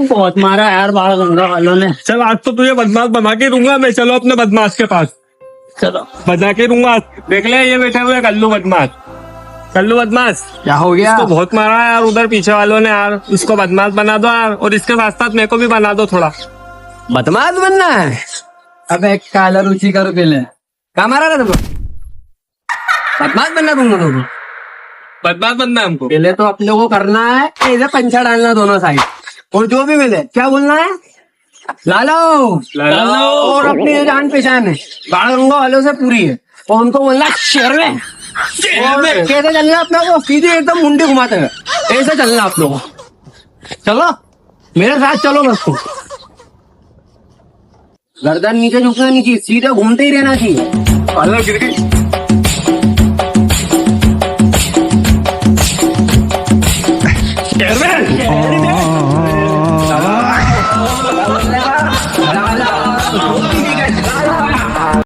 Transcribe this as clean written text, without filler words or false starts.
बहुत मारा यार बाल गंगा वालों ने। चल आज तो तुझे बदमाश बना के दूंगा मैं। चलो अपने बदमाश के पास चलो। बजा के दूंगा। देख ले ये बैठे हुए कल्लू बदमाश। कल्लू बदमाश, क्या हो गया? इसको बहुत मारा है यार उधर पीछे वालों ने यार। इसको बदमाश बना दो यार, और इसके साथ साथ मेरे को भी बना दो थोड़ा। बदमाश बनना है? अब एक काला रुचि करो पहले। कहाँ मारा था तुमको? बदमाश बनना तुमको तुमको। बदमाश बनना है हमको। पहले तो अपने को करना है ऐसे पंचा डालना दोनों साइड, और जो भी मिले क्या बोलना है, लालो लालो। और अपनी ये जान पहचान है बाल गंगा वालों से पूरी है, और उनको बोलना शेर में। और कैसे चलना अपना को, सीधे एकदम मुंडी घुमाते हुए ऐसे चलना आप लोगों। चलो मेरे साथ चलो, बस को गर्दन नीचे झुकना नहीं चाहिए, सीधे घूमते ही रहना चाहिए। गिर गई।